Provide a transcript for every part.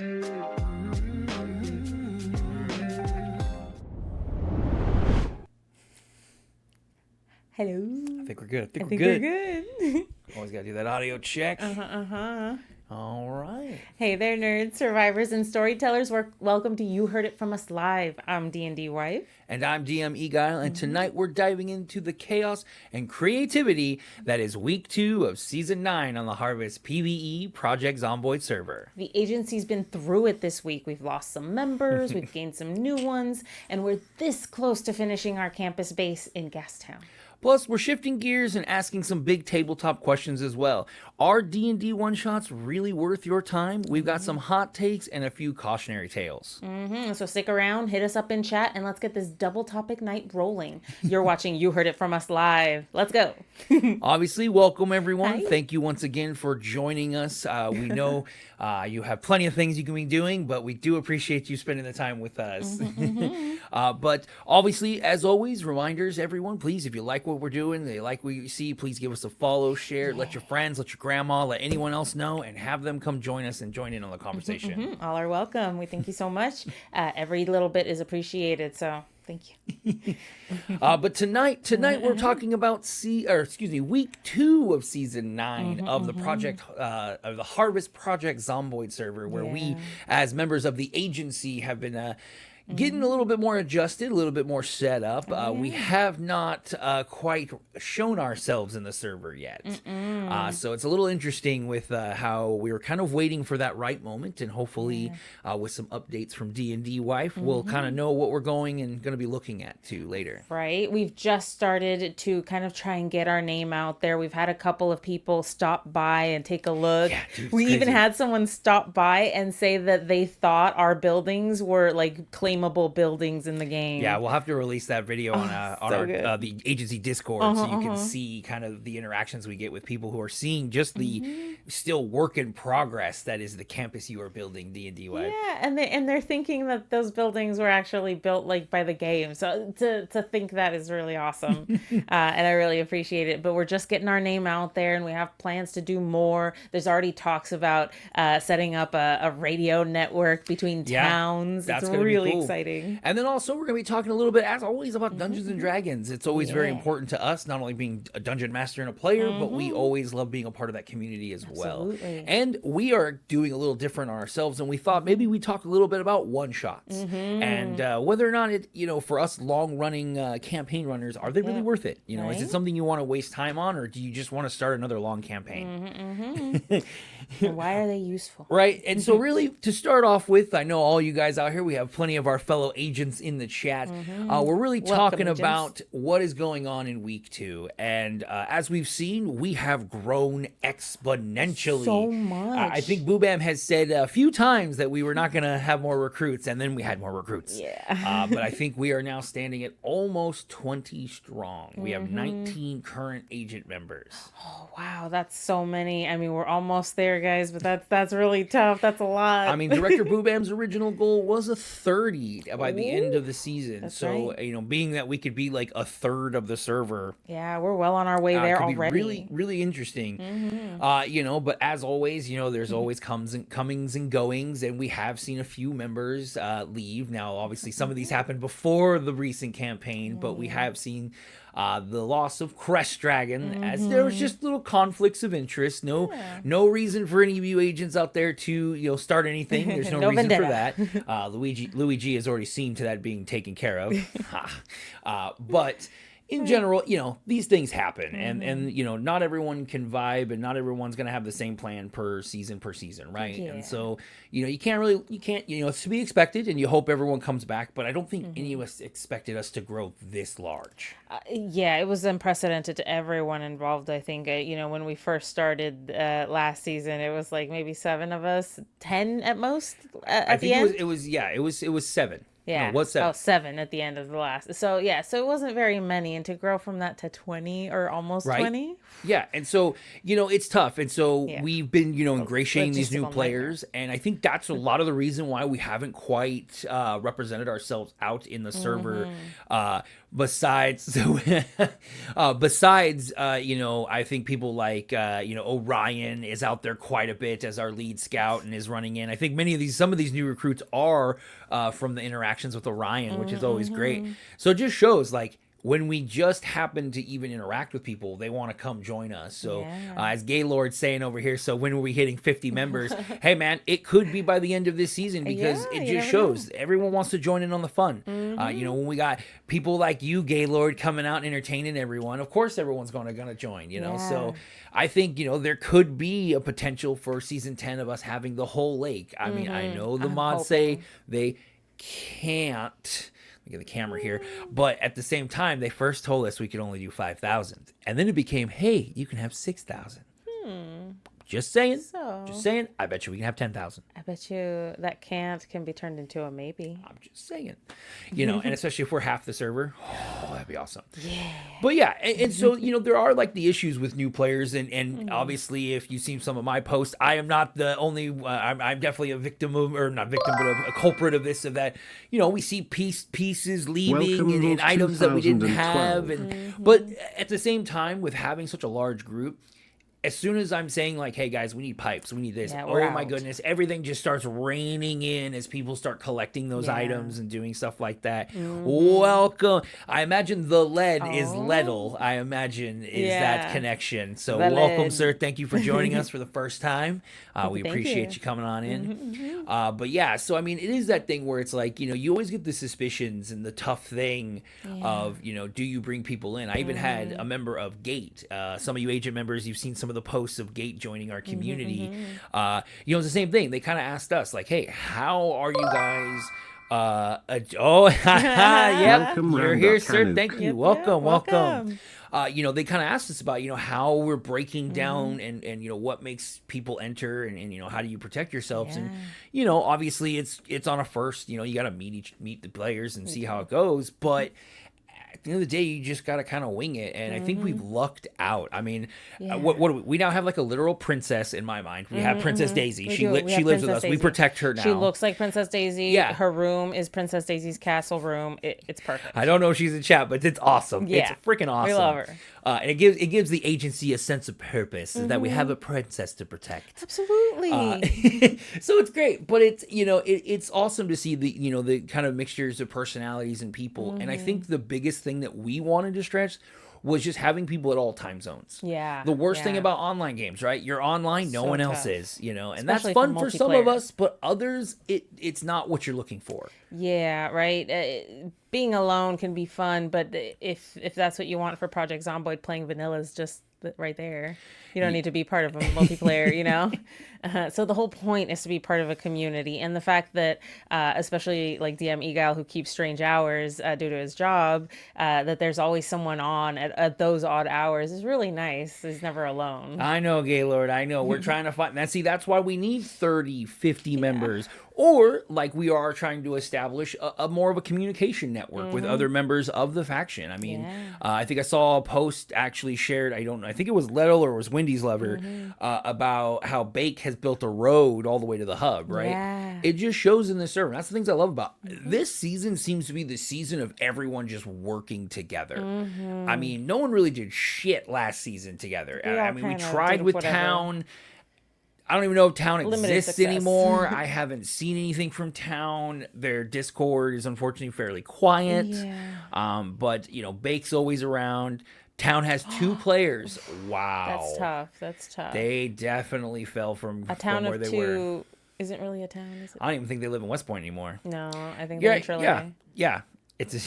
Hello. I think we're good. I think we're good. Always gotta do that audio check. Uh-huh. All right. Hey there, nerds, survivors, and storytellers. Welcome to You Heard It From Us Live. I'm DnDWife. And I'm DM Eguile, and tonight we're diving into the chaos and creativity that is week 2 of season 9 on the Harvest PvE Project Zomboid server. The agency's been through it this week. We've lost some members, we've gained some new ones, and we're this close to finishing our campus base in Gastown. Plus, we're shifting gears and asking some big tabletop questions as well. Are D&D One-Shots really worth your time? We've got some hot takes and a few cautionary tales. So stick around, hit us up in chat, and let's get this double topic night rolling. You're watching You Heard It From Us Live. Let's go. Obviously, welcome everyone. Hi. Thank you once again for joining us. We know you have plenty of things you can be doing, but we do appreciate you spending the time with us. But obviously, as always, reminders, everyone, please, if you like what we're doing, they like what you see, please give us a follow, share, let your friends, let your grandma, let anyone else know, and have them come join us and join in on the conversation. All are welcome. We thank you so much. Every little bit is appreciated, so thank you. But tonight we're talking about week 2 of season 9 of the project of the Harvest Project Zomboid server, where we, as members of the agency, have been getting a little bit more adjusted, a little bit more set up. We have not quite shown ourselves in the server yet. So it's a little interesting with how we were kind of waiting for that right moment, and hopefully with some updates from D&DWife, we'll kind of know what we're going and going to be looking at too later. Right. We've just started to kind of try and get our name out there. We've had a couple of people stop by and take a look. Yeah, dude, we it's even crazy. had someone stop by and say that they thought our buildings were like claimable buildings in the game. Yeah, we'll have to release that video on so good. our the agency Discord, so you can see kind of the interactions we get with people who are seeing just the still work in progress that is the campus you are building, D&DWife. Yeah, and they're thinking that those buildings were actually built like by the game. So to think that is really awesome, and I really appreciate it. But we're just getting our name out there, and we have plans to do more. There's already talks about setting up a radio network between towns. That's it's gonna be really cool. exciting. And then also we're going to be talking a little bit, as always, about Dungeons and Dragons. It's always very important to us, not only being a dungeon master and a player, but we always love being a part of that community as well. And we are doing a little different on ourselves, and we thought maybe we talk a little bit about one-shots and whether or not it, for us long-running campaign runners, are they really worth it? Is it something you want to waste time on, or do you just want to start another long campaign? And why are they useful? Right. And so really, to start off with, I know all you guys out here, we have plenty of our fellow agents in the chat. We're really talking about what is going on in week 2. And as we've seen, we have grown exponentially. So much. I think Boobam has said a few times that we were not going to have more recruits, and then we had more recruits. Yeah. But I think we are now standing at almost 20 strong. We have 19 current agent members. Oh, wow, that's so many. I mean, we're almost there, guys, but that's really tough. That's a lot. I mean, Director Boobam's original goal was a 30 by the end of the season. That's so, right. Being that we could be like a third of the server, yeah, we're well on our way there could be already. really, really interesting. But as always, there's always comings and goings, and we have seen a few members leave. Now, obviously, some of these happened before the recent campaign, but we have seen the loss of Crest Dragon, as there was just little conflicts of interest. No reason for any of you agents out there to start anything. There's no, No reason vendetta. for that. Luigi has already seen to that being taken care of. But in general, these things happen, and not everyone can vibe, and not everyone's going to have the same plan per season, right? Yeah. And so, you can't, it's to be expected, and you hope everyone comes back, but I don't think any of us expected us to grow this large. Yeah, it was unprecedented to everyone involved. I think, when we first started last season, it was like maybe 7 of us, 10 at most. At the end, it was 7. Yeah. No, what's 7? Oh, 7 at the end of the last. So yeah, so it wasn't very many, and to grow from that to 20 or almost Right. 20. Yeah, and so it's tough, and so Yeah. we've been ingratiating these new logistical players, and I think that's a lot of the reason why we haven't quite represented ourselves out in the server. Besides, I think people like Orion is out there quite a bit as our lead scout and is running in. I think some of these new recruits are from the interactions with Orion, which is always great. So it just shows like, when we just happen to even interact with people, they want to come join us. So as Gaylord's saying over here, so when are we hitting 50 members? Hey, man, it could be by the end of this season because it just shows everyone wants to join in on the fun. When we got people like you, Gaylord, coming out and entertaining everyone, of course everyone's going to join, So I think, there could be a potential for season 10 of us having the whole lake. I mean, I know the mods say they can't. Get the camera here, but at the same time they first told us we could only do 5,000, and then it became, hey, you can have 6,000. Just saying. I bet you we can have 10,000. I bet you that can be turned into a maybe. I'm just saying, and especially if we're half the server, that'd be awesome. Yeah. But yeah, and so there are like the issues with new players, and obviously if you've seen some of my posts, I am not the only. I'm definitely a victim of, or not victim, but a culprit of this, of that. We see pieces leaving and items that we didn't have, but at the same time, with having such a large group, as soon as I'm saying like, hey guys, we need pipes, we need this, my goodness, everything just starts raining in as people start collecting those items and doing stuff like that. Welcome. I imagine the lead is Leddle. I imagine is that connection. So welcome, sir. Thank you for joining us for the first time. We appreciate you coming on in. But yeah, so I mean, it is that thing where it's like, you always get the suspicions and the tough thing of, do you bring people in? I even had a member of Gate. Some of you agent members, you've seen some of the posts of Gate joining our community. It's the same thing. They kind of asked us like, hey, how are you guys yep, you're here, sir. Thank you. Welcome. They kind of asked us about how we're breaking down and what makes people enter and how do you protect yourselves, and obviously it's on a first, you got to meet the players and see how it goes, but at the end of the day, you just got to kind of wing it. And I think we've lucked out. I mean, what do we now have like a literal princess in my mind. We have Princess Daisy. She lives with us. Daisy. We protect her now. She looks like Princess Daisy. Yeah. Her room is Princess Daisy's castle room. It's perfect. I don't know if she's in chat, but it's awesome. Yeah. It's freaking awesome. We love her. And it gives the agency a sense of purpose, is that we have a princess to protect. Absolutely. So it's great, but it's it's awesome to see the the kind of mixtures of personalities and people. And I think the biggest thing that we wanted to stretch was just having people at all time zones. Yeah. The worst thing about online games, right? You're online, no one else is, and especially that's fun for some of us, but others, it's not what you're looking for. Yeah, right. Being alone can be fun, but if that's what you want for Project Zomboid, playing vanilla is just right there. You don't need to be part of a multiplayer, So the whole point is to be part of a community. And the fact that, especially like DM Eguile, who keeps strange hours due to his job, that there's always someone on at those odd hours is really nice. He's never alone. I know, Gaylord. I know. We're trying to find that. See, that's why we need 30, 50 members. Or like we are trying to establish a more of a communication network with other members of the faction. I mean, I think I saw a post actually shared. I think it was Leddle or it was Wendy's Lover about how Bake has built a road all the way to the hub, right? Yeah. It just shows in the server. That's the things I love about this season. Seems to be the season of everyone just working together. I mean, no one really did shit last season together. I mean, we tried with Town. I don't even know if Town exists anymore. I haven't seen anything from Town. Their Discord is unfortunately fairly quiet. Yeah. But Bake's always around. Town has 2 players. Wow. That's tough. They definitely fell from where they were. Isn't really a town, is it? I don't even think they live in West Point anymore. No, I think they're in Trilly. Yeah. It's a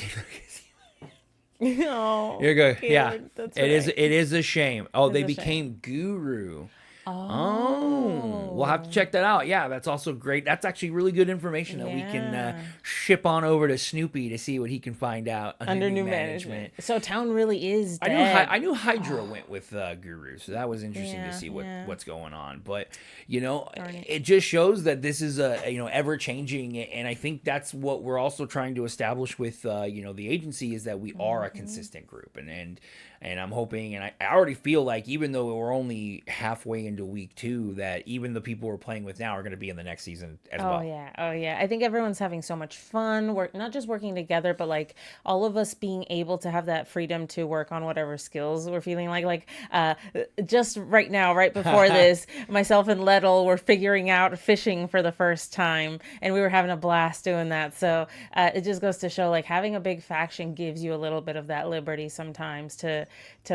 Oh, you're good. Yeah. That's It is a shame. Oh, they became Guru. Oh, we'll have to check that out. Yeah, that's also great. That's actually really good information that we can ship on over to Snoopy to see what he can find out under new management. So town really is dead. I knew Hydra went with Guru, so that was interesting to see what's going on. But it just shows that this is a ever changing, and I think that's what we're also trying to establish with the agency, is that we are a consistent group, and I'm hoping, and I already feel like, even though we're only halfway into week 2, that even the people we're playing with now are going to be in the next season as well. Oh yeah. I think everyone's having so much fun. Not just working together, but like all of us being able to have that freedom to work on whatever skills we're feeling like. Just right now, right before this, myself and Lettle were figuring out fishing for the first time, and we were having a blast doing that. So it just goes to show, like, having a big faction gives you a little bit of that liberty sometimes to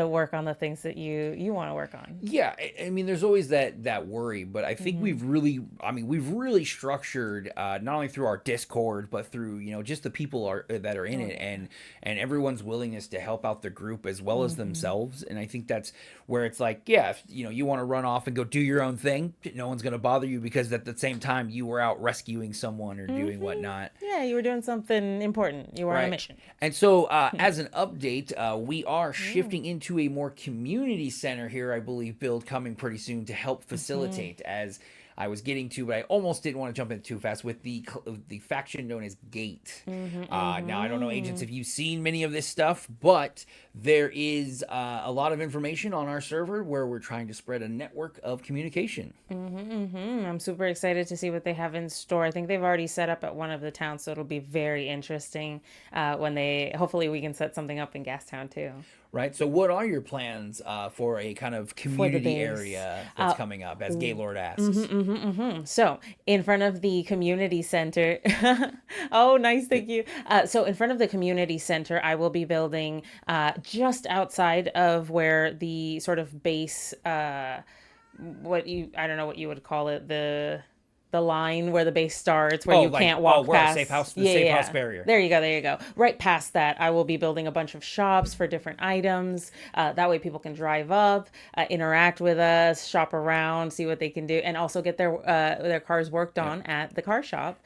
work on the things that you want to work on. Yeah, I mean, there's always that worry, but I think we've really structured, not only through our Discord, but through just the people that are in it, and everyone's willingness to help out the group as well as themselves. And I think that's where it's like, if you want to run off and go do your own thing, no one's going to bother you, because at the same time you were out rescuing someone or doing whatnot. Yeah, you were doing something important. You were on a mission. And so as an update, we are shifting into a more community center here, I believe, build coming pretty soon to help facilitate, as I was getting to, but I almost didn't want to jump in too fast, with the faction known as Gate. Now, I don't know, agents, if you've seen many of this stuff, but there is a lot of information on our server where we're trying to spread a network of communication. I'm super excited to see what they have in store. I think they've already set up at one of the towns, so it'll be very interesting when hopefully we can set something up in Gastown too. Right. So what are your plans for a kind of community area that's coming up, as Gaylord asks? So in front of the community center, oh, nice. Thank you. So in front of the community center, I will be building just outside of where the sort of base, I don't know what you would call it, the line where the base starts, where you can't walk past. Safe house, safe house barrier. There you go. Right past that, I will be building a bunch of shops for different items. That way people can drive up, interact with us, shop around, see what they can do, and also get their cars worked on at the car shop.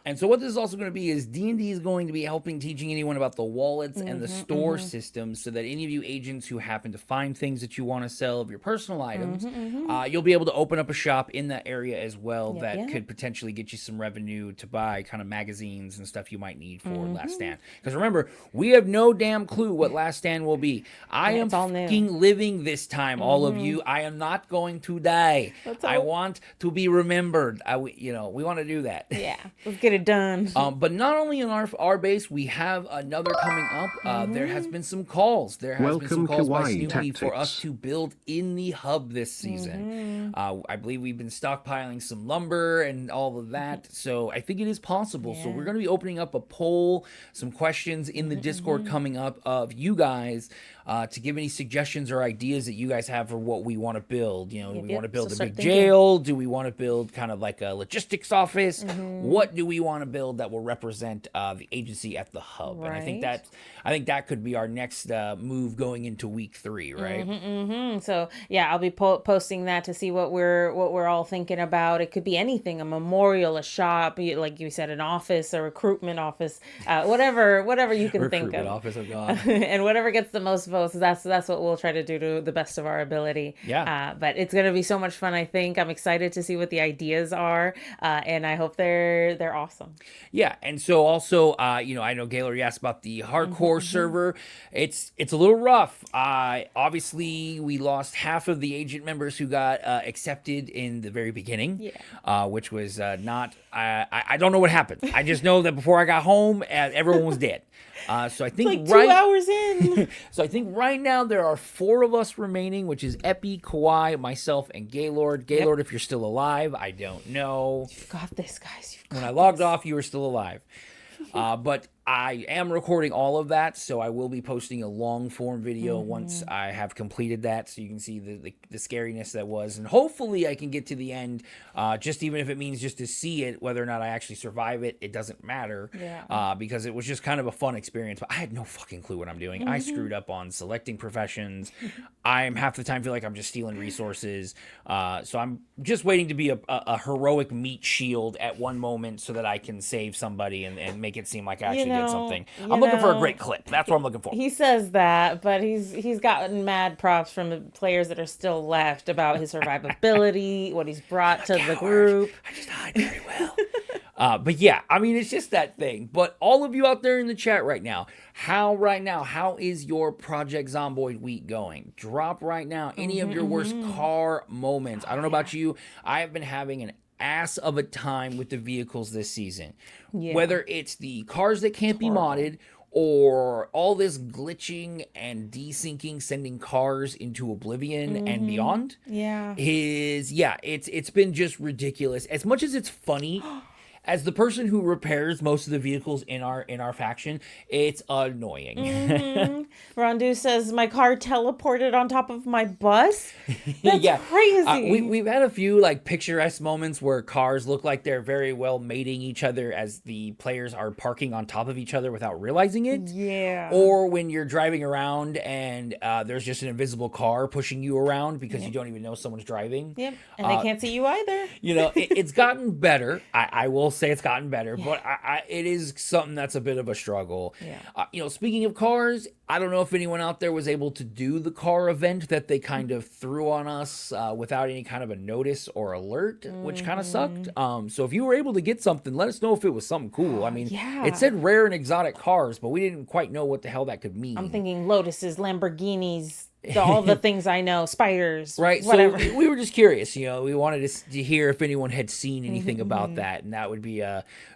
And so what this is also going to be is D&D is going to be helping teaching anyone about the wallets and the store systems, so that any of you agents who happen to find things that you want to sell of your personal items, you'll be able to open up a shop in that area as well, that could potentially get you some revenue to buy kind of magazines and stuff you might need for Last Stand. Because remember, we have no damn clue what Last Stand will be. I am fucking living this time, all of you. I am not going to die. I want to be remembered. We want to do that. Yeah. Let's get it done. But not only in our base, we have another coming up. There has been some calls. There has been some calls by Snoopy for us to build in the hub this season. I believe we've been stockpiling some lumber and all of that. So I think it is possible. So we're going to be opening up a poll, some questions in the Discord coming up of you guys to give any suggestions or ideas that you guys have for what we want to build. Do we want to build a big jail? Do we want to build kind of like a logistics office? What do we want to build that will represent the agency at the hub? Right. And I think that could be our next move going into week 3, right? So I'll be posting that to see what we're all thinking about. It could be anything: a memorial, a shop, like you said, an office, a recruitment office, whatever you can think of. Recruitment office, oh god. And whatever gets the most votes, that's what we'll try to do to the best of our ability. Yeah. But it's gonna be so much fun. I think I'm excited to see what the ideas are, and I hope they're awesome. Yeah, and so also, I know Gaylor, you asked about the hardcore server. It's a little rough. Obviously, we lost half of the agent members who got accepted in the very beginning, which was not. I don't know what happened. I just know that before I got home, everyone was dead. So I think it's like 2 hours in. So I think right now there are 4 of us remaining, which is Epi, Kawhi, myself, and Gaylord. Gaylord, if you're still alive, I don't know. You've got this, guys. When I logged off, you were still alive. But I am recording all of that, so I will be posting a long form video once I have completed that, so you can see the scariness that was, and hopefully I can get to the end, just even if it means just to see it, whether or not I actually survive it, it doesn't matter, because it was just kind of a fun experience, but I had no fucking clue what I'm doing. I screwed up on selecting professions. I'm half the time feel like I'm just stealing resources, so I'm just waiting to be a heroic meat shield at one moment so that I can save somebody and make it seem like I actually did something. I'm looking for a great clip. That's what I'm looking for. He saes that, but he's gotten mad props from the players that are still left about his survivability, what he's brought to the group. I just hide very well. But yeah, I mean, it's just that thing. But all of you out there in the chat right now, how is your Project Zomboid week going? Drop right now any of your worst car moments. I don't know about you. I have been having an ass of a time with the vehicles this season. Whether it's the cars that can't be modded or all this glitching and desyncing, sending cars into oblivion and beyond. It's been just ridiculous. As much as it's funny, as the person who repairs most of the vehicles in our faction, it's annoying. Rondu says, my car teleported on top of my bus? That's crazy. We've had a few like picturesque moments where cars look like they're very well mating each other as the players are parking on top of each other without realizing it. Or when you're driving around and there's just an invisible car pushing you around because you don't even know someone's driving. And they can't see you either. It's gotten better. I will say it's gotten better, but it is something that's a bit of a struggle. Speaking of cars, I don't know if anyone out there was able to do the car event that they kind of threw on us without any kind of a notice or alert, which kind of sucked. So if you were able to get something, let us know if it was something cool. I mean, it said rare and exotic cars, but we didn't quite know what the hell that could mean. I'm thinking Lotuses, Lamborghinis, all the things I know, spiders, right? Whatever. So we were just curious, we wanted to hear if anyone had seen anything about that, and that would be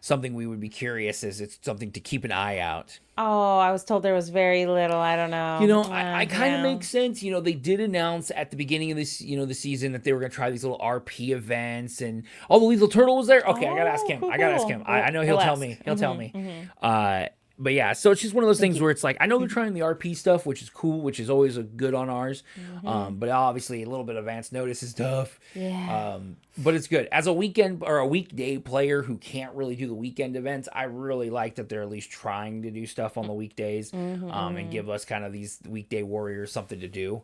something we would be curious as it's something to keep an eye out. Oh, I was told there was very little. I don't know. I kind of make sense. They did announce at the beginning of this, the season that they were going to try these little RP events, and the Lethal Turtle was there. Okay, I gotta ask him. I know he'll tell me. He'll tell me. But yeah, so it's just one of those things where it's like, I know they're trying the RP stuff, which is cool, which is always a good on ours. But obviously a little bit of advance notice is tough. But it's good. As a weekend or a weekday player who can't really do the weekend events, I really like that they're at least trying to do stuff on the weekdays and give us kind of these weekday warriors something to do.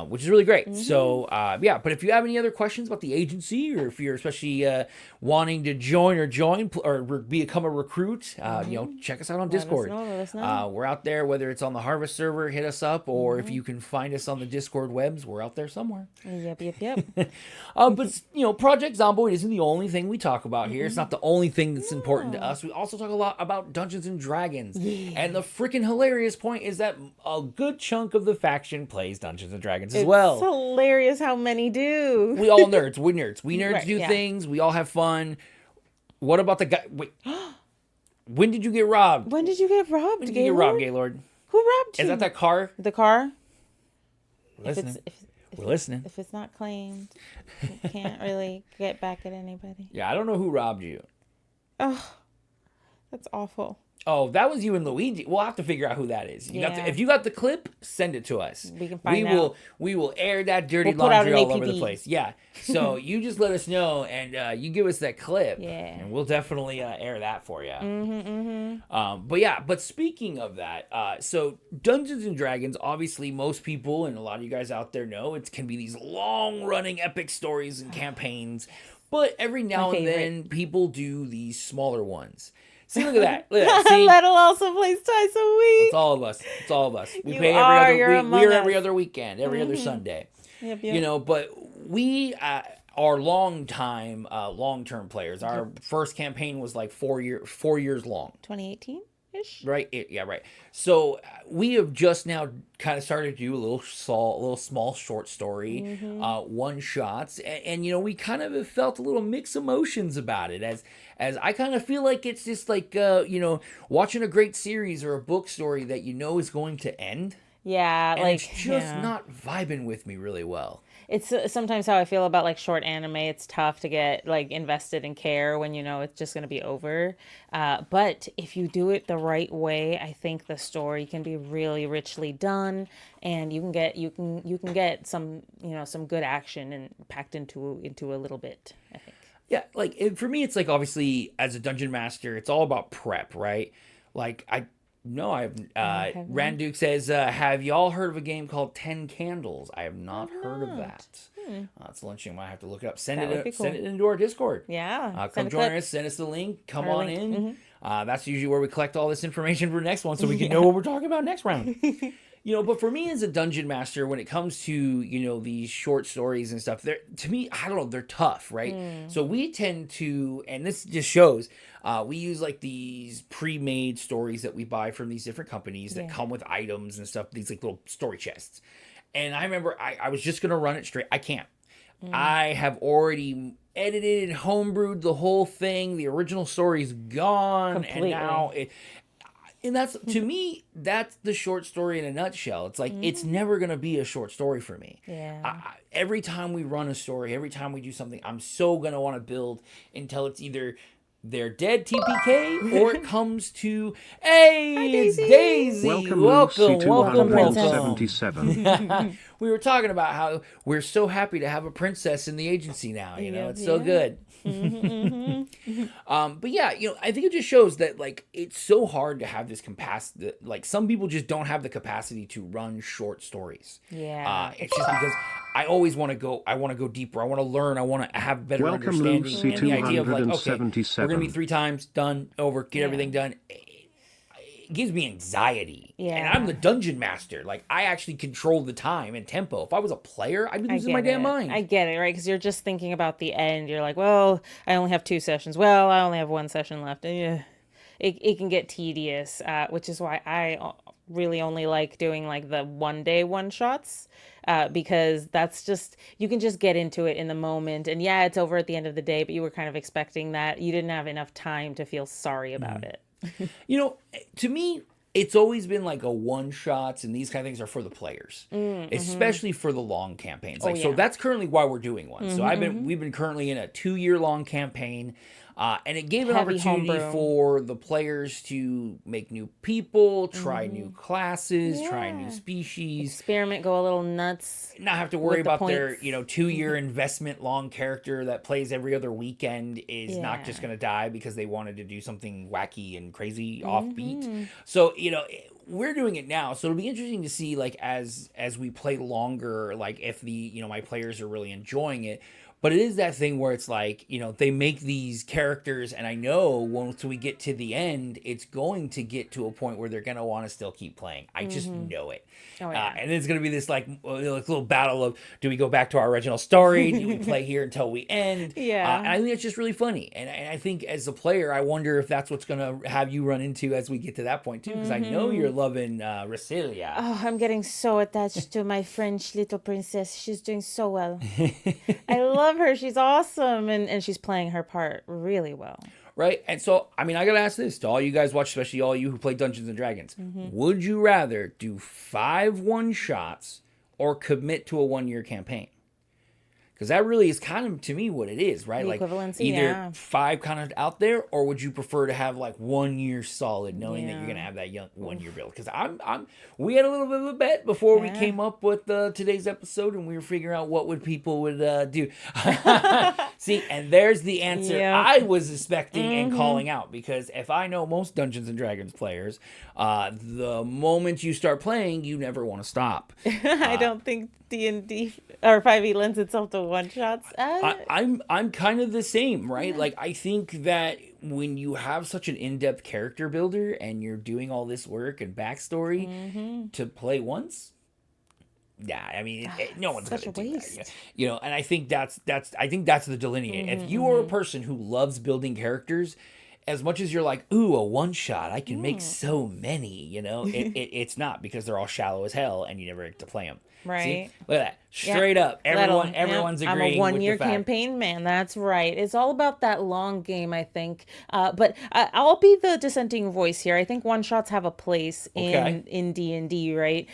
Which is really great. So, but if you have any other questions about the agency, or if you're especially wanting to join or become a recruit, check us out on Discord. Let us know. We're out there, whether it's on the Harvest server, hit us up, or if you can find us on the Discord webs, we're out there somewhere. Yep. But Project Zomboid isn't the only thing we talk about here. It's not the only thing that's important to us. We also talk a lot about Dungeons and Dragons. And the freaking hilarious point is that a good chunk of the faction plays Dungeons and Dragons as well. It's hilarious how many do. We all nerds. We nerds. We nerds do things. We all have fun. What about the guy? Wait. When did you get robbed? When did you get robbed, When did you get robbed, Gaylord? Who robbed you? Is that car? The car? Listening. We're listening. If it's not claimed, you can't really get back at anybody. Yeah, I don't know who robbed you. Oh, that's awful. Oh, that was you and Luigi. We'll have to figure out who that is. If you got the clip, send it to us. We can find out. We will air that dirty laundry all over the place. Yeah. So you just let us know, and you give us that clip. And we'll definitely air that for you. But speaking of that, so Dungeons and Dragons, obviously most people and a lot of you guys out there know it can be these long-running epic stories and campaigns. But every now and then, people do these smaller ones. See, look at that. See? Lettle also plays twice a week. It's all of us. We You pay are, every you're other week. among We're us. every other weekend, every other Sunday. Yep. But we are long-term players. Our first campaign was like 4 years long. 2018-ish? Right? Yeah, right. So we have just now kind of started to do a little small short story, one-shots. And we kind of have felt a little mixed emotions about it as I kind of feel like it's just like, watching a great series or a book story that is going to end. Yeah, and like it's just yeah. not vibing with me really well. It's sometimes how I feel about like short anime. It's tough to get like invested in care when you know it's just going to be over. But if you do it the right way, I think the story can be really richly done, and you can get some some good action and packed into a little bit, I think. Yeah, like for me, it's like obviously as a dungeon master, it's all about prep, right? Like I no, I've Have you? Randuke says, "Have y'all heard of a game called Ten Candles?" I have not I've heard of not. that. It's lunching. I might have to look it up. That would be Send cool. it into our Discord. Yeah, Come send a join clip us. Send us the link. Come or a on link. in. That's usually where we collect all this information for next one, so we can know Yeah. what we're talking about next round. But for me as a dungeon master, when it comes to, these short stories and stuff, they're, to me, I don't know, they're tough, right? So we tend to, and this just shows, we use like these pre-made stories that we buy from these different companies that Yeah. come with items and stuff, these like little story chests. And I remember I was just going to run it straight. I can't. I have already edited and homebrewed the whole thing. The original story's gone, and now Completely. and that's to me, that's the short story in a nutshell. It's like it's never gonna be a short story for me. Yeah. Every time we run a story, every time we do something, I'm so gonna want to build until it's either they're dead TPK or it comes to Hi, it's Daisy. Daisy. Welcome, Welcome, princess. welcome. We were talking about how we're so happy to have a princess in the agency now. Yeah, It's so yeah. good. But yeah, I think it just shows that like it's so hard to have this capacity. Like some people just don't have the capacity to run short stories. Yeah. It's just because I always want to go. I want to go deeper. I want to learn. I want to have better Welcome, understanding. Lucy And the idea of like, okay, we're 277. gonna be 3 times done over, get Yeah. everything done. It gives me anxiety. And Yeah. I'm the dungeon master. Like I actually control the time and tempo. If I was a player, I'd be I losing get my damn it. mind. I get it, right? Because you're just thinking about the end. You're like, well, I only have 2 sessions. Well, I only have 1 session left. It can get tedious, which is why I really only like doing like the 1 day one-shots, because that's just, you can just get into it in the moment. And yeah, it's over at the end of the day, but you were kind of expecting that. You didn't have enough time to feel sorry about it. To me, it's always been like a one-shots, and these kind of things are for the players, especially for the long campaigns. Like, so yeah. that's currently why we're doing one. So we've been currently in a 2-year-long campaign, and it gave an Heavy opportunity homebrew. for the players to make new people, try new classes, try new Yeah. species, Experiment, go a little nuts. not have to worry with the about their points. 2-year investment long character that plays every other weekend is not Yeah. just going to die because they wanted to do something wacky and crazy offbeat. So we're doing it now, so it'll be interesting to see like as we play longer, like if the my players are really enjoying it. But it is that thing where it's like, they make these characters, and I know once we get to the end, it's going to get to a point where they're going to want to still keep playing. I just know it. Oh, yeah. And it's going to be this like little battle of, do we go back to our original story? Do we play here until we end? Yeah. And I think it's just really funny. And I think as a player, I wonder if that's what's going to have you run into as we get to that point too. Because I know you're loving Rasilia. Oh, I'm getting so attached to my French little princess. She's doing so well. I love her. She's awesome. And she's playing her part really well. Right? And so, I got to ask this to all you guys watch, especially all you who play Dungeons and Dragons. Would you rather do 5 one-shots or commit to a 1-year campaign? Because that really is kind of, to me, what it is, right? The Like equivalency, either yeah. 5 kind of out there, or would you prefer to have like 1 year solid, knowing that Yeah. you're gonna have that 1-year build? Because we had a little bit of a bet before we Yeah. came up with today's episode, and we were figuring out what people would do. See, and there's the answer Yep. I was expecting and calling out, because if I know most Dungeons and Dragons players, the moment you start playing, you never want to stop. I don't think D&D or 5e lends itself to one-shots. I'm kind of the same, right? Like I think that when you have such an in-depth character builder and you're doing all this work and backstory to play once, yeah, no one's Such gonna a do waste. that. And I think that's the delineate. If you are a person who loves building characters as much as you're like, ooh, a one shot, I can make so many, it's not, because they're all shallow as hell and you never get to play them. See, Right. look at that, Yep. straight up, Yep. everyone's I'm a agreeing with the 1 year fact. campaign man. That's right. It's all about that long game, I think. But I'll be the dissenting voice here. I think one shots have a place Okay. in D&D, right?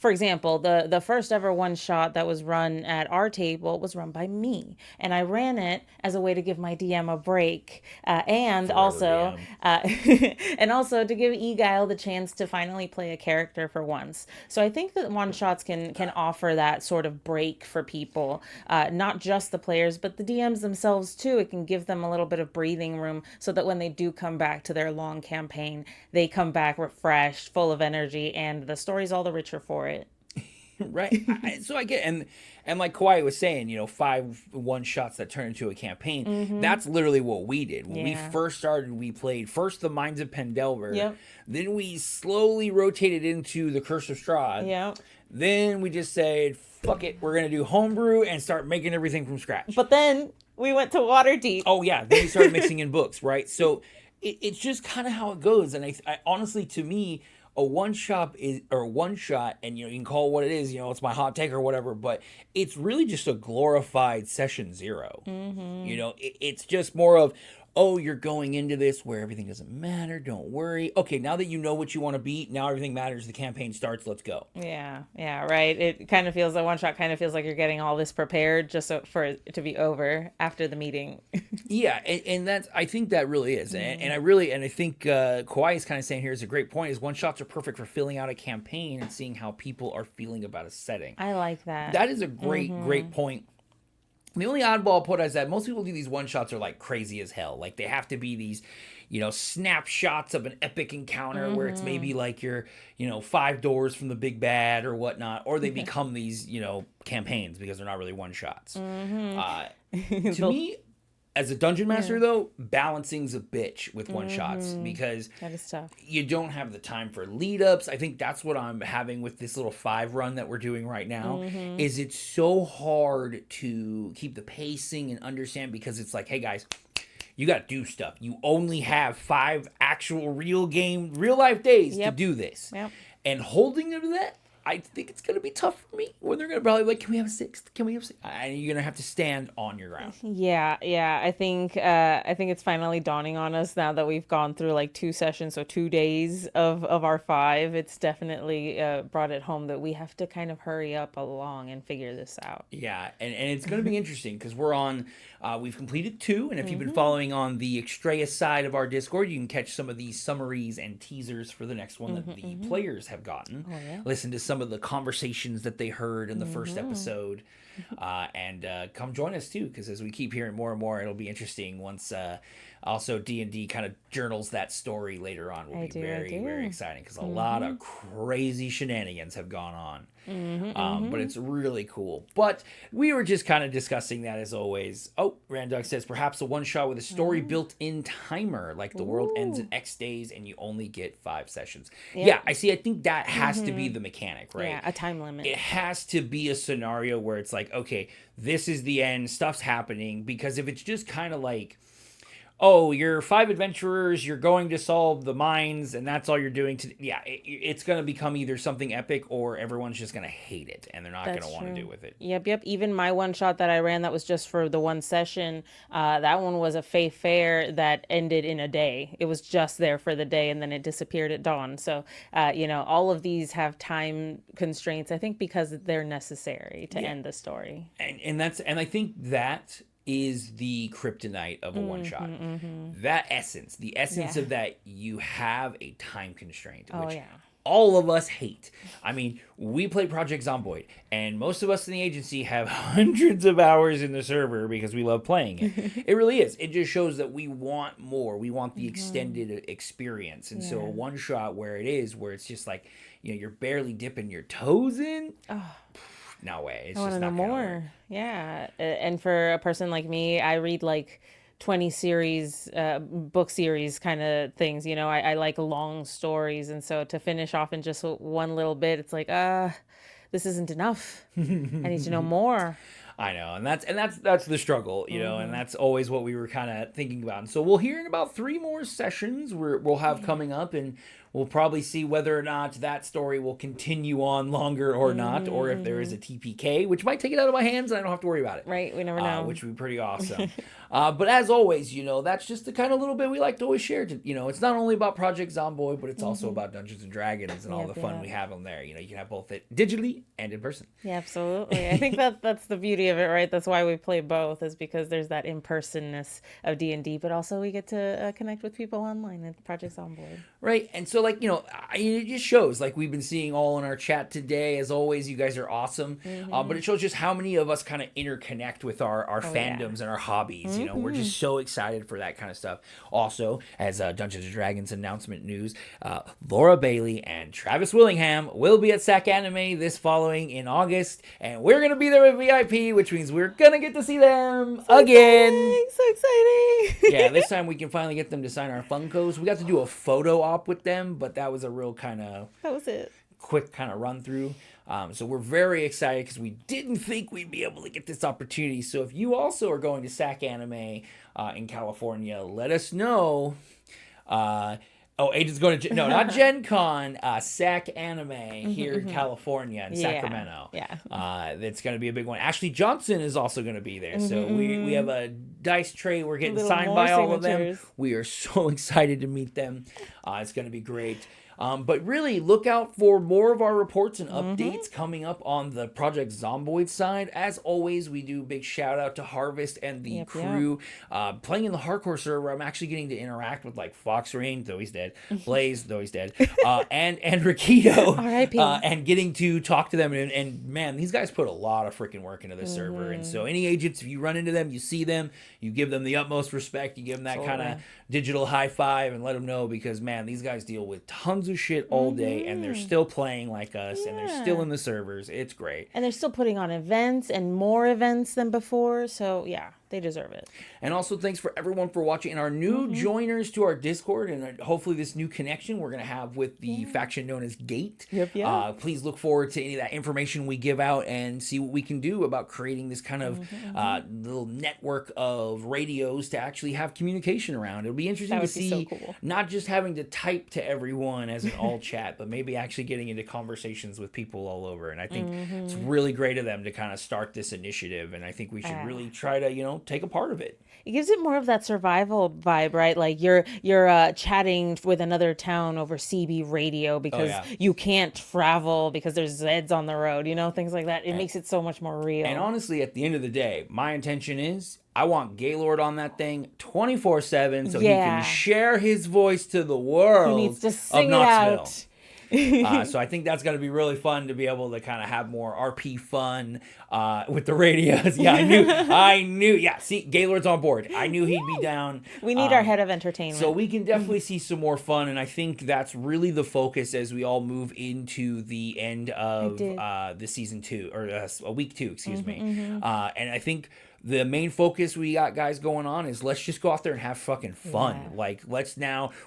For example, the first ever one shot that was run at our table was run by me, and I ran it as a way to give my DM a break, and Forever also DM. and also to give Eguile the chance to finally play a character for once. So I think that one shots can offer that sort of break for people, not just the players, but the DMs themselves too. It can give them a little bit of breathing room so that when they do come back to their long campaign, they come back refreshed, full of energy, and the story's all the richer for it. Right. So I get, and like Kawhi was saying, 5 one shots that turn into a campaign. That's literally what we did. When we first started, we played first the Mines of Pendelver. Yep. Then we slowly rotated into the Curse of Strahd. Yep. Then we just said, fuck it, we're going to do homebrew and start making everything from scratch. But then we went to Waterdeep. Oh, yeah. Then we started mixing in books, right? So it's just kind of how it goes. And I honestly, to me, a one shot and you can call it what it is, it's my hot take or whatever, but it's really just a glorified session 0. It's just more of, oh, you're going into this where everything doesn't matter, don't worry, okay, now that you know what you want to be, now everything matters, the campaign starts, let's go. Yeah, right. It kind of feels, the one shot kind of feels like you're getting all this prepared just for it to be over after the meeting. Yeah, and that's, I think that really is, and I think Kawhi is kind of saying here is a great point, is one shots are perfect for filling out a campaign and seeing how people are feeling about a setting. I like that. That is a great point. The only oddball put is that most people do these one shots are like crazy as hell. Like they have to be these, snapshots of an epic encounter where it's maybe like you're, 5 doors from the big bad or whatnot, or they become these, campaigns because they're not really one shots. To me, as a dungeon master, though, balancing's a bitch with one shots because that is tough. You don't have the time for lead ups. I think that's what I'm having with this little 5 run that we're doing right now. Is it's so hard to keep the pacing and understand, because it's like, hey guys, you got to do stuff. You only have 5 actual real life days to do this. Yep. And holding them to that, I think it's going to be tough for me, when they're going to probably be like, can we have a 6th? Can we have a 6th? And you're going to have to stand on your ground. Yeah. I think it's finally dawning on us now that we've gone through like 2 sessions, so 2 days of our 5. It's definitely brought it home that we have to kind of hurry up along and figure this out. Yeah, and it's going to be interesting because we're on, we've completed 2, and if you've been following on the Extreus side of our Discord, you can catch some of these summaries and teasers for the next one that the players have gotten. Oh, yeah. Listen to some of the conversations that they heard in the first episode, and come join us too, because as we keep hearing more and more, it'll be interesting once also D&D kind of journals that story later on. Will be very exciting, because a lot of crazy shenanigans have gone on. But it's really cool. But we were just kind of discussing that, as always. Oh, Randog says, perhaps a one-shot with a story built-in timer, like the world ends in X days and you only get 5 sessions. Yep. Yeah, I see. I think that has to be the mechanic, right? Yeah, a time limit. It has to be a scenario where it's like, okay, this is the end, stuff's happening. Because if it's just kind of like, oh, you're 5 adventurers, you're going to solve the mines, and that's all you're doing. It's going to become either something epic, or everyone's just going to hate it, and they're not going to want to do with it. Yep. Even my one shot that I ran that was just for the 1 session, that one was a Fae Fair that ended in a day. It was just there for the day, and then it disappeared at dawn. So, all of these have time constraints, I think, because they're necessary to end the story. And I think that is the kryptonite of a one shot. That essence, the essence of that, you have a time constraint, which all of us hate. I mean, we play Project Zomboid, and most of us in the agency have hundreds of hours in the server because we love playing it. It really is. It just shows that we want more. We want the extended experience. And so a one shot where it's just like, you're barely dipping your toes in. No way. It's just not more. Yeah. And for a person like me, I read like 20 series, book series kind of things. I like long stories. And so to finish off in just one little bit, it's like, this isn't enough. I need to know more. I know, and that's the struggle, you know, and that's always what we were kind of thinking about. And so we'll hear in about 3 more sessions we'll have coming up, and we'll probably see whether or not that story will continue on longer or not, or if there is a TPK, which might take it out of my hands and I don't have to worry about it. Right, we never know. Which would be pretty awesome. But as always, you know, that's just the kind of little bit we like to always share. You know, it's not only about Project Zomboid, but it's also about Dungeons and Dragons and all the fun we have on there. You know, you can have both it digitally and in person. Yeah, absolutely. I think that's the beauty of it, right? That's why we play both, is because there's that in-personness of D&D, but also we get to connect with people online at Project Zomboid. Right, and so, like, you know, it just shows, like we've been seeing all in our chat today. As always, you guys are awesome. But it shows just how many of us kind of interconnect with our fandoms and our hobbies. You know, we're just so excited for that kind of stuff. Also, as Dungeons and Dragons announcement news, Laura Bailey and Travis Willingham will be at SAC Anime this following in August, and we're gonna be there with VIP, which means we're gonna get to see them again. So exciting! Yeah, this time we can finally get them to sign our Funkos. We got to do a photo op with them, but that was a real kind of quick kind of run through. So we're very excited because we didn't think we'd be able to get this opportunity. So if you also are going to SAC Anime in California, let us know. Agent's going to not Gen Con, SAC Anime here in California in Sacramento. Yeah. It's going to be a big one. Ashley Johnson is also going to be there. So we have a dice tray. We're getting signed by all of them. We are so excited to meet them. It's going to be great. But really, look out for more of our reports and updates coming up on the Project Zomboid side. As always, we do a big shout out to Harvest and the crew. Playing in the hardcore server, I'm actually getting to interact with like Fox Rain, though he's dead, Blaze, though he's dead, and Rikito, and getting to talk to them. And man, these guys put a lot of freaking work into this server. And so any agents, if you run into them, you see them, you give them the utmost respect, you give them that kind of digital high five and let them know, because man, these guys deal with tons of shit all day and they're still playing like us and they're still in the servers. It's great. And they're still putting on events and more events than before. So yeah, they deserve it. And also thanks for everyone for watching and our new joiners to our Discord, and hopefully this new connection we're going to have with the faction known as Gate. Please look forward to any of that information we give out and see what we can do about creating this kind of little network of radios to actually have communication around. It'll be interesting to see not just having to type to everyone as an all chat, but maybe actually getting into conversations with people all over. And I think it's really great of them to kind of start this initiative, and I think we should really try to, you know, take a part of it. It gives it more of that survival vibe, right? Like you're chatting with another town over CB radio because you can't travel because there's Zeds on the road, you know, things like that. It makes it so much more real. And honestly, at the end of the day, my intention is I want Gaylord on that thing 24/7 so he can share his voice to the world. He needs to sing it out. So I think that's going to be really fun to be able to kind of have more RP fun with the radios. Yeah, I knew. Yeah, see, Gaylord's on board. I knew he'd be down. We need our head of entertainment. So we can definitely see some more fun, and I think that's really the focus as we all move into the end of the season 2, or week 2, excuse me. And I think the main focus we got guys going on is let's just go out there and have fucking fun. Like,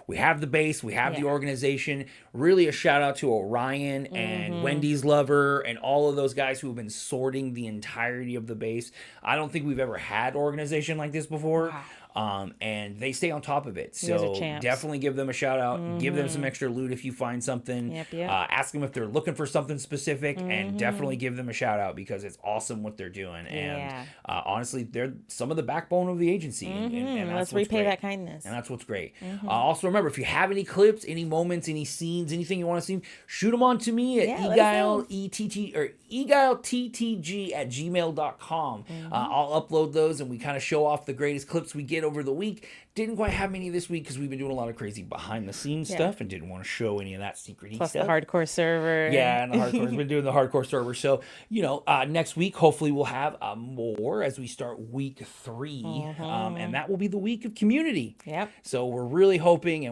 we have the base, we have the organization. Really a shout out to Orion and Wendy's Lover and all of those guys who have been sorting the entirety of the base. I don't think we've ever had organization like this before. And they stay on top of it. So definitely give them a shout out. Give them some extra loot if you find something. Ask them if they're looking for something specific, and definitely give them a shout out because it's awesome what they're doing. And honestly, they're some of the backbone of the agency. And let's repay that kindness. And that's what's great. Also remember, if you have any clips, any moments, any scenes, anything you want to see, shoot them on to me at eguilettg@gmail.com. I'll upload those and we kind of show off the greatest clips we get over the week. Didn't quite have many this week because we've been doing a lot of crazy behind the scenes stuff and didn't want to show any of that secret Plus stuff. The hardcore server. Yeah, and the hardcore. We've been doing the hardcore server. So, you know, next week, hopefully we'll have more as we start week 3. And that will be the week of community. So we're really hoping,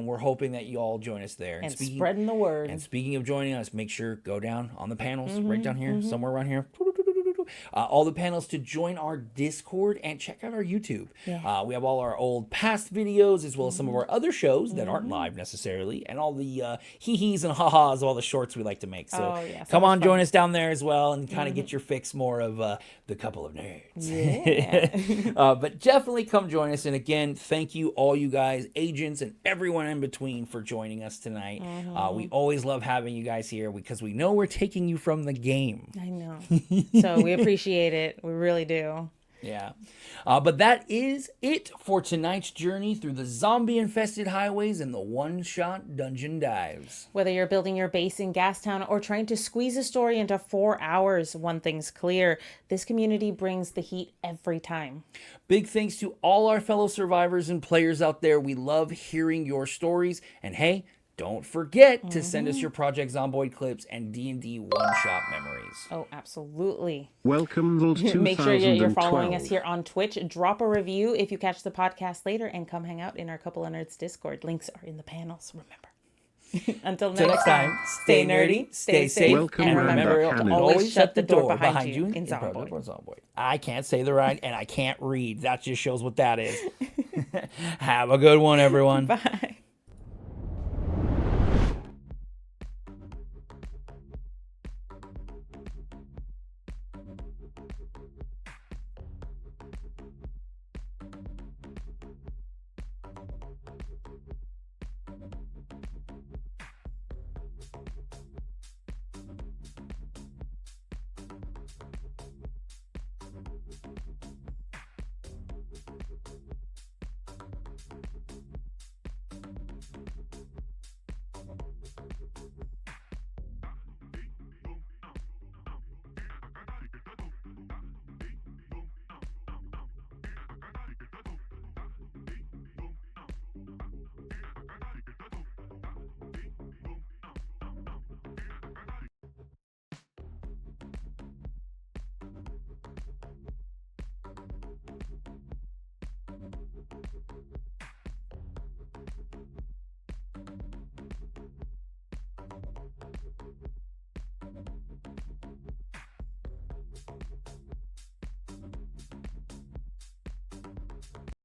that you all join us there. And spreading the word. And speaking of joining us, make sure go down on the panels right down here, somewhere around here. all the panels to join our Discord and check out our YouTube. Yeah. We have all our old past videos as well as some of our other shows that aren't live necessarily, and all the hee-hees and ha-has of all the shorts we like to make. So come on, join us down there as well and kind of get your fix more of the couple of nerds. Yeah. But definitely come join us. And again, thank you all you guys, agents and everyone in between for joining us tonight. We always love having you guys here because we know we're taking you from the game. I know. So we appreciate it. We really do. Yeah. But that is it for tonight's journey through the zombie-infested highways and the one-shot dungeon dives. Whether you're building your base in Gastown or trying to squeeze a story into 4 hours, one thing's clear. This community brings the heat every time. Big thanks to all our fellow survivors and players out there. We love hearing your stories. And hey, don't forget to send us your Project Zomboid clips and D&D One-Shot memories. Oh, absolutely. Welcome to 2012. Make sure you're following us here on Twitch. Drop a review if you catch the podcast later, and come hang out in our Couple of Nerds Discord. Links are in the panels, remember. Until next time, stay nerdy, stay safe, Welcome and remember back, to Hannah. always shut the door behind you in Zomboid. Zomboid. I can't say the right, and I can't read. That just shows what that is. Have a good one, everyone. Bye.